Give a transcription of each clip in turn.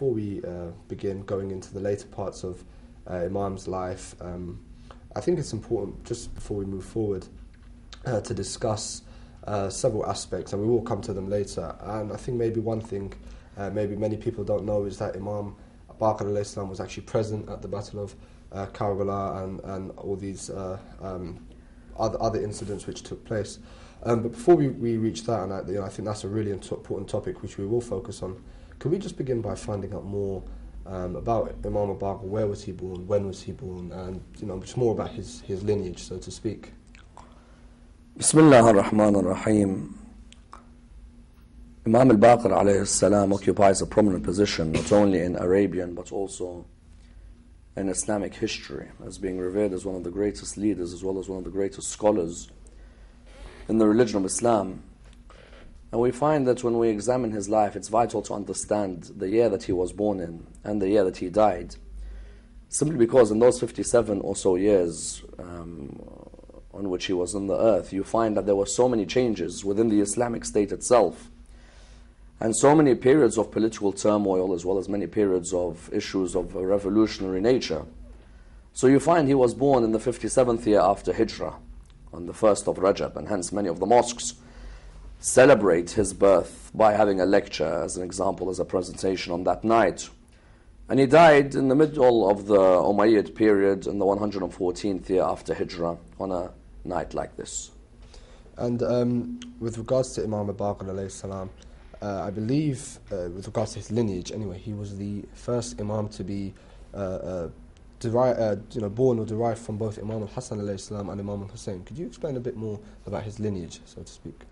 before we begin going into the later parts of Imam's life, I think it's important, just before we move forward, to discuss several aspects, and we will come to them later. And I think maybe one thing maybe many people don't know is that Imam Baqir alayhi salam was actually present at the Battle of Karbala and all these other incidents which took place. But before we reach that, and I think that's a really important topic which we will focus on, could we just begin by finding out more about Imam Baqir? Where was he born? When was he born? And just more about his lineage, so to speak. Bismillah ar-Rahman ar-Rahim. Imam al-Baqir alayhi salam occupies a prominent position not only in Arabian but also in Islamic history, as being revered as one of the greatest leaders as well as one of the greatest scholars in the religion of Islam. And we find that when we examine his life, it's vital to understand the year that he was born in and the year that he died, simply because in those 57 or so years on which he was on the earth, you find that there were so many changes within the Islamic state itself, and so many periods of political turmoil as well as many periods of issues of a revolutionary nature. So you find he was born in the 57th year after Hijrah, on the 1st of Rajab, and hence many of the mosques celebrate his birth by having a lecture, as an example, as a presentation on that night. And he died in the middle of the Umayyad period in the 114th year after Hijrah on a night like this. And with regards to Imam Baqir alayhi salam, I believe, with regards to his lineage anyway, he was the first Imam to be born or derived from both Imam al-Hasan alayhi salam and Imam al-Hussein. Could you explain a bit more about his lineage, so to speak?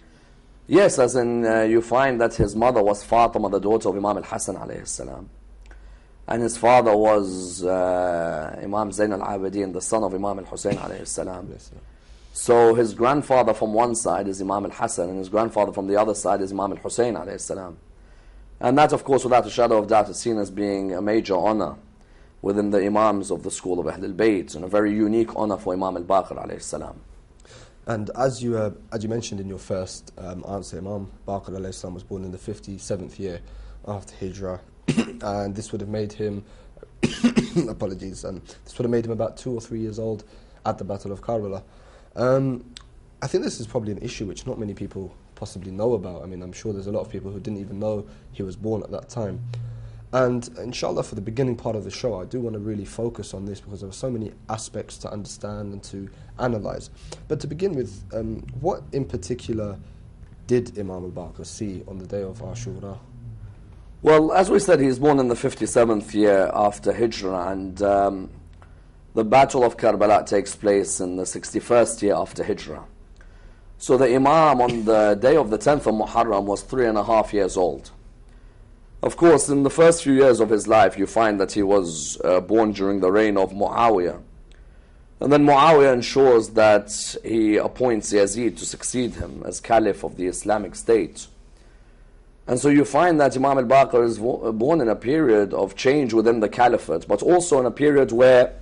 Yes, as in you find that his mother was Fatima, the daughter of Imam al-Hasan alayhi salam. And his father was Imam Zayn al-Abidin, the son of Imam al-Hussein alayhi salam. Yes, yeah. So his grandfather from one side is Imam al-Hasan, and his grandfather from the other side is Imam al-Hussein alayhi salam. And that, of course, without a shadow of doubt, is seen as being a major honor within the Imams of the school of Ahlul Bayt, and a very unique honor for Imam al-Baqir alayhi salam. And as you mentioned in your first answer, Imam Baqir alayhi salam was born in the 57th year after Hijrah, and this would have made him, apologies, this would have made him about 2 or 3 years old at the Battle of Karbala. I think this is probably an issue which not many people possibly know about. I mean, I'm sure there's a lot of people who didn't even know he was born at that time. And inshallah, for the beginning part of the show, I do want to really focus on this because there are so many aspects to understand and to analyze. But to begin with, what in particular did Imam al-Baqir see on the day of Ashura? Well, as we said, he's born in the 57th year after Hijrah, and the Battle of Karbala takes place in the 61st year after Hijrah. So the Imam on the day of the 10th of Muharram was 3.5 years old. Of course, in the first few years of his life, you find that he was born during the reign of Muawiyah. And then Muawiyah ensures that he appoints Yazid to succeed him as Caliph of the Islamic State. And so you find that Imam al-Baqir is born in a period of change within the Caliphate, but also in a period where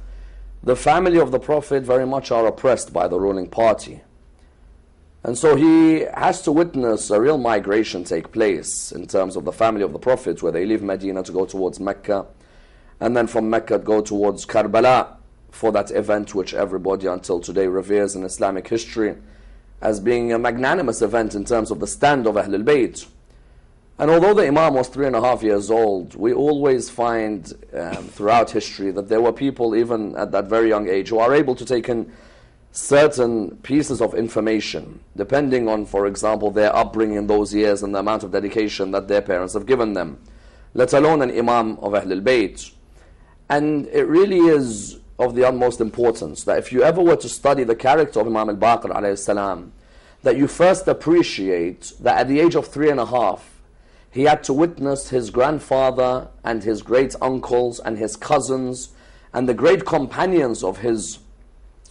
the family of the Prophet very much are oppressed by the ruling party. And so he has to witness a real migration take place in terms of the family of the Prophet, where they leave Medina to go towards Mecca, and then from Mecca go towards Karbala for that event which everybody until today reveres in Islamic history as being a magnanimous event in terms of the stand of Ahlul Bayt. And although the Imam was 3.5 years old, we always find throughout history that there were people even at that very young age who are able to take in certain pieces of information, depending on, for example, their upbringing in those years and the amount of dedication that their parents have given them, let alone an Imam of Ahlul Bayt. And it really is of the utmost importance that if you ever were to study the character of Imam al-Baqir alayhi salam, that you first appreciate that at the age of 3.5, he had to witness his grandfather and his great uncles and his cousins and the great companions of his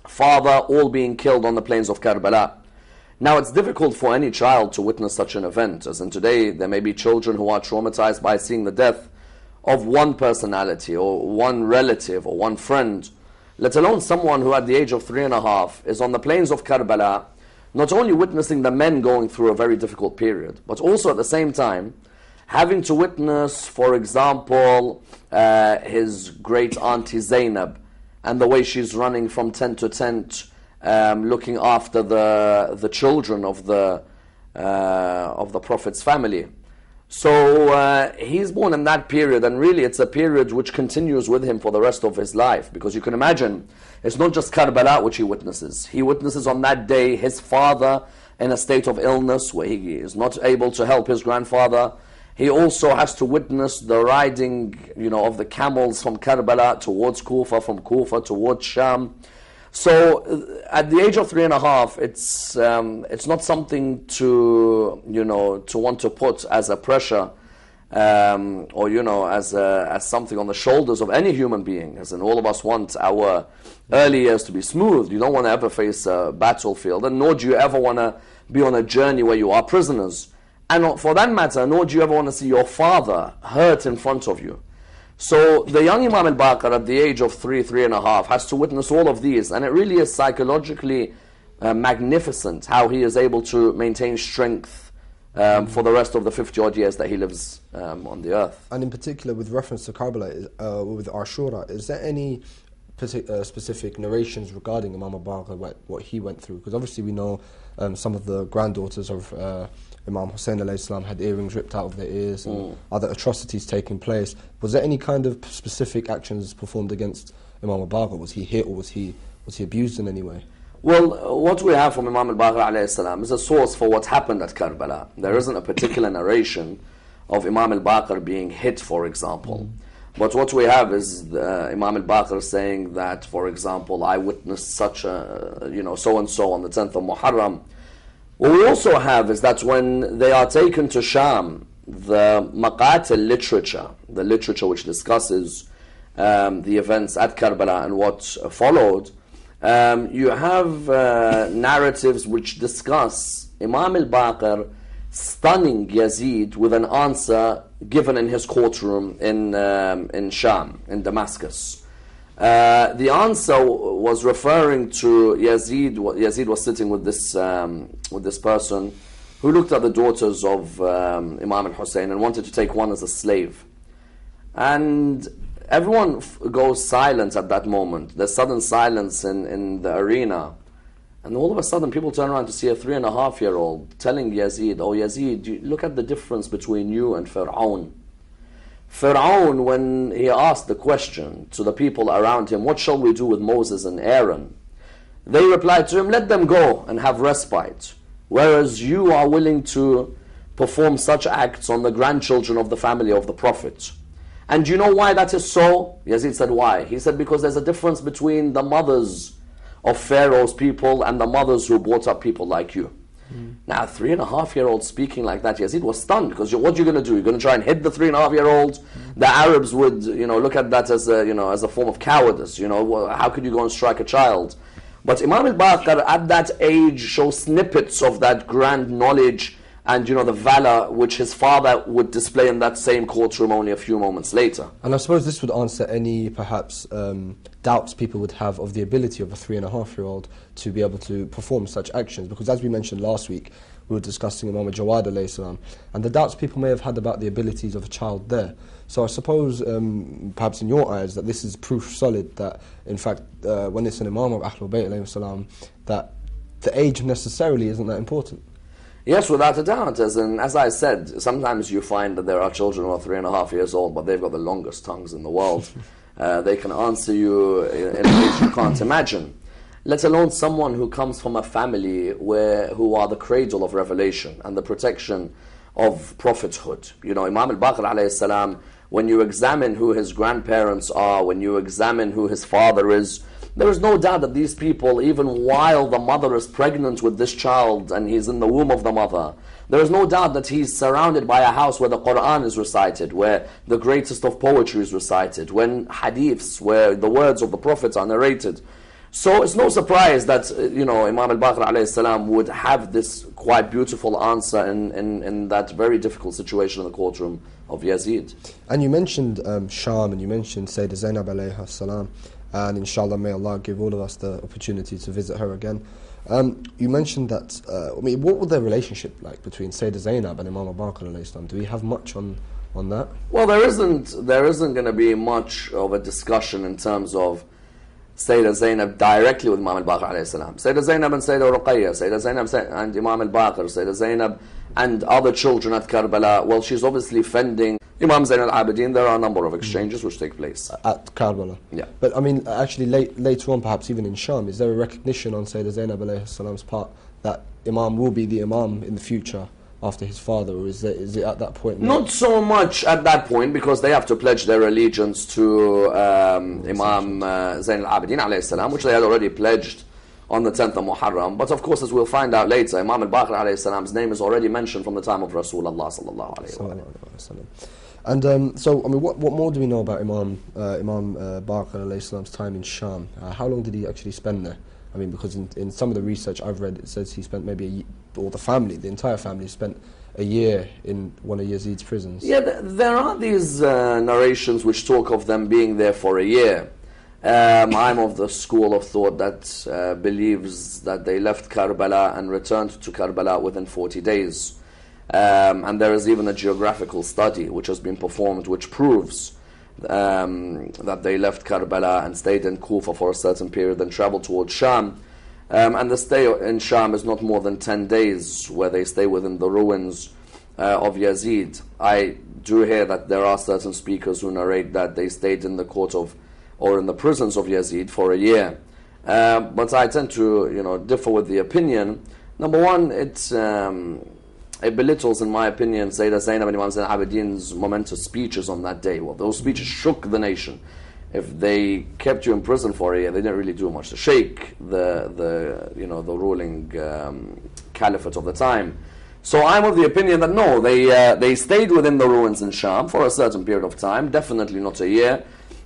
father all being killed on the plains of Karbala. Now, it's difficult for any child to witness such an event, as in today there may be children who are traumatized by seeing the death of one personality or one relative or one friend, let alone someone who at the age of 3.5 is on the plains of Karbala, not only witnessing the men going through a very difficult period, but also at the same time having to witness, for example, his great auntie Zainab, and the way she's running from tent to tent, looking after the children of the Prophet's family. So he's born in that period, and really it's a period which continues with him for the rest of his life, because you can imagine, it's not just Karbala which he witnesses. He witnesses on that day his father in a state of illness where he is not able to help his grandfather. He also has to witness the riding, of the camels from Karbala towards Kufa, from Kufa towards Sham. So at the age of 3.5, it's not something to want to put as a pressure, or as something on the shoulders of any human being. As in, all of us want our early years to be smooth. You don't want to ever face a battlefield, and nor do you ever want to be on a journey where you are prisoners. And for that matter, nor do you ever want to see your father hurt in front of you. So the young Imam al-Baqir at the age of 3.5 has to witness all of these, and it really is psychologically magnificent how he is able to maintain strength for the rest of the 50 odd years that he lives on the earth. And in particular, with reference to Karbala, with Ashura, is there any specific narrations regarding Imam al-Baqir, what he went through? Because obviously we know some of the granddaughters of Imam Hussein alayhi salam had earrings ripped out of their ears and other atrocities taking place. Was there any kind of specific actions performed against Imam al-Baqir? Was he hit, or was he abused in any way? Well, what we have from Imam Baqir alayhi salam is a source for what happened at Karbala. There isn't a particular narration of Imam Baqir being hit, for example. But what we have is Imam Baqir saying that, for example, I witnessed such a, so-and-so on the 10th of Muharram. What we also have is that when they are taken to Sham, the Maqatil literature, the literature which discusses the events at Karbala and what followed, you have narratives which discuss Imam al-Baqir stunning Yazid with an answer given in his courtroom in Sham, in Damascus. The answer was referring to Yazid. Yazid was sitting with this person who looked at the daughters of Imam al-Hussein and wanted to take one as a slave. And everyone goes silent at that moment. There's sudden silence in the arena. And all of a sudden people turn around to see a 3.5-year-old telling Yazid, "Oh Yazid, look at the difference between you and Fir'aun." Fir'aun, when he asked the question to the people around him, "What shall we do with Moses and Aaron?" they replied to him, "Let them go and have respite." Whereas you are willing to perform such acts on the grandchildren of the family of the Prophet. And do you know why that is so? Yazid said, why? He said, because there's a difference between the mothers of Pharaoh's people and the mothers who brought up people like you. Now, a 3.5-year-old speaking like that, Yazid was stunned, because what are you going to do? You're going to try and hit the 3.5-year-old? The Arabs would, look at that as a form of cowardice. How could you go and strike a child? But Imam al-Baqir at that age shows snippets of that grand knowledge and the valor which his father would display in that same courtroom only a few moments later. And I suppose this would answer any perhaps doubts people would have of the ability of a 3.5-year-old to be able to perform such actions, because as we mentioned last week, we were discussing Imam Jawad alayhi salam, and the doubts people may have had about the abilities of a child there. So I suppose, perhaps in your eyes, that this is proof solid that, in fact, when it's an Imam of Ahlul Bayt alayhi salam, that the age necessarily isn't that important. Yes, without a doubt. As I said, sometimes you find that there are children who are 3.5 years old, but they've got the longest tongues in the world. They can answer you in ways you can't imagine. Let alone someone who comes from a family who are the cradle of revelation and the protection of prophethood. Imam al-Baqir alayhi salam, when you examine who his grandparents are, when you examine who his father is, there is no doubt that these people, even while the mother is pregnant with this child and he's in the womb of the mother, there is no doubt that he's surrounded by a house where the Quran is recited, where the greatest of poetry is recited, when hadiths, where the words of the Prophet are narrated. So it's no surprise that Imam al-Baqir alayhi salam would have this quite beautiful answer in that very difficult situation in the courtroom of Yazid. And you mentioned Sham, and you mentioned Sayyidah Zainab alayha salam, and inshallah may Allah give all of us the opportunity to visit her again. You mentioned that, what was their relationship like between Sayyidah Zainab and Imam Baqir alayhi salam? Do we have much on that? Well, there isn't going to be much of a discussion in terms of Sayyidah Zainab directly with Imam Baqir alayhi salam. Sayyidah Zainab and Sayyidah Ruqayya, Sayyidah Zainab and Imam Baqir, Sayyidah Zainab and other children at Karbala. Well, she's obviously fending Imam Zain al-Abidin. There are a number of exchanges which take place at Karbala. Yeah. But I mean, actually later on, perhaps even in Sham, is there a recognition on Sayyidah Zainab alayhi salam's part that Imam will be the Imam in the future after his father, or is it at that point? Not so much at that point, because they have to pledge their allegiance to Imam Zain al-Abidin alayhi salam, which they had already pledged on the 10th of Muharram. But of course, as we'll find out later, Imam al-Baqir alayhi salam's name is already mentioned from the time of Rasulullah sallallahu alayhi wa sallam. And so, I mean, what more do we know about Imam Baqir alayhi salam's time in Sham? How long did he actually spend there? I mean, because in some of the research I've read, it says he spent maybe the entire family spent a year in one of Yazid's prisons. Yeah, there are these narrations which talk of them being there for a year. I'm of the school of thought that believes that they left Karbala and returned to Karbala within 40 days. And there is even a geographical study which has been performed which proves that they left Karbala and stayed in Kufa for a certain period and traveled towards Sham. And the stay in Sham is not more than 10 days, where they stay within the ruins of Yazid. I do hear that there are certain speakers who narrate that they stayed in the court of, or in the prisons of Yazid for a year. But I tend to, differ with the opinion. Number one, it belittles, in my opinion, Sayyidah Zainab and Imam Zain al-Abidin's momentous speeches on that day. Well, those speeches shook the nation. If they kept you in prison for a year, they didn't really do much to shake the ruling caliphate of the time. So I'm of the opinion that no, they stayed within the ruins in Sham for a certain period of time, definitely not a year,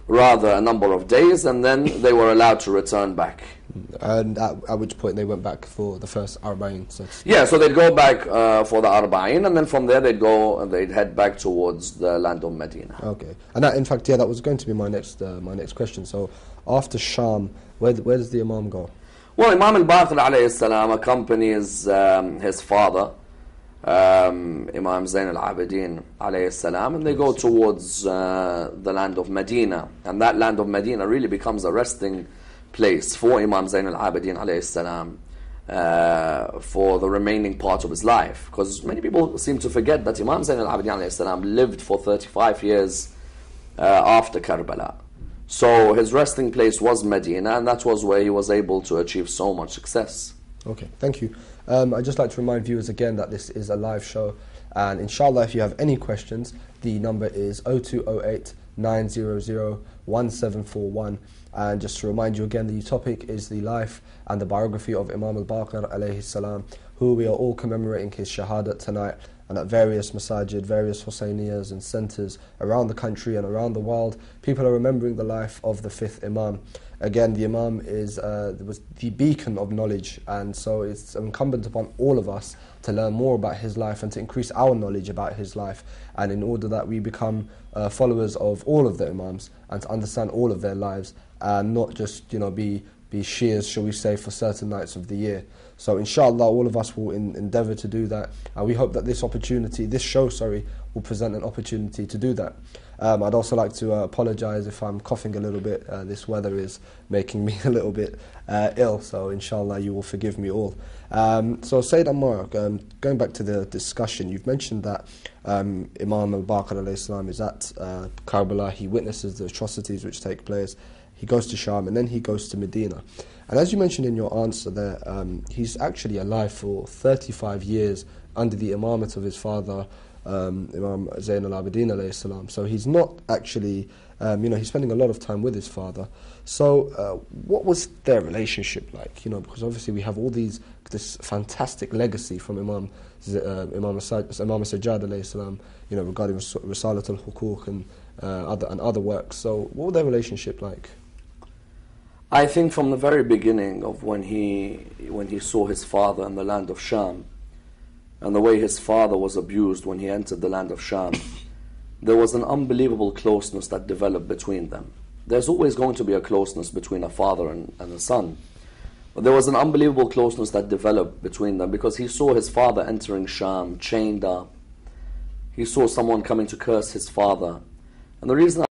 rather a number of days, and then they were allowed to return back. And at which point they went back for the first Arba'in. Yeah, so they'd go back for the Arba'in, and then from there they'd head back towards the land of Medina. Okay, and that, in fact, that was going to be my next question. So after Sham, where does the Imam go? Well, Imam al-Baqir alayhi salam accompanies his father, Imam Zain al-Abidin alayhi salam, and they go towards the land of Medina, and that land of Medina really becomes a resting place for Imam Zain al-Abidin alayhi salam for the remaining part of his life, because many people seem to forget that Imam Zain al-Abidin alayhi salam lived for 35 years after Karbala. So his resting place was Medina, and that was where he was able to achieve so much success. Okay, thank you. I'd just like to remind viewers again that this is a live show, and inshallah, if you have any questions, the number is 0208 900 1741. And just to remind you again, the topic is the life and the biography of Imam al-Baqir alayhi salam, who we are all commemorating his shahadat tonight, and at various masajid, various Husayniyas and centres around the country and around the world, people are remembering the life of the fifth Imam. Again, the Imam was the beacon of knowledge, and so it's incumbent upon all of us to learn more about his life and to increase our knowledge about his life, and in order that we become followers of all of the Imams and to understand all of their lives, and not just be Shias, shall we say, for certain nights of the year. So inshallah, all of us will endeavour to do that, and we hope that this show will present an opportunity to do that. I'd also like to apologise if I'm coughing a little bit. This weather is making me a little bit ill, so inshallah you will forgive me all. So Sayyid Ammar, going back to the discussion, you've mentioned that Imam al-Baqir alayhi salam is at Karbala, he witnesses the atrocities which take place, he goes to Sham, and then he goes to Medina. And as you mentioned in your answer there, he's actually alive for 35 years under the imamate of his father, Imam Zain al-Abidin alayhi salam. So he's not actually, he's spending a lot of time with his father. So what was their relationship like? Because obviously we have this fantastic legacy from Imam Sajjad alayhi salam, regarding Risalat al-Hukuk and other works. So what was their relationship like? I think from the very beginning of when he saw his father in the land of Sham, and the way his father was abused when he entered the land of Sham, there was an unbelievable closeness that developed between them. There's always going to be a closeness between a father and a son. there was an unbelievable closeness that developed between them, because he saw his father entering Sham, chained up. He saw someone coming to curse his father. And the reason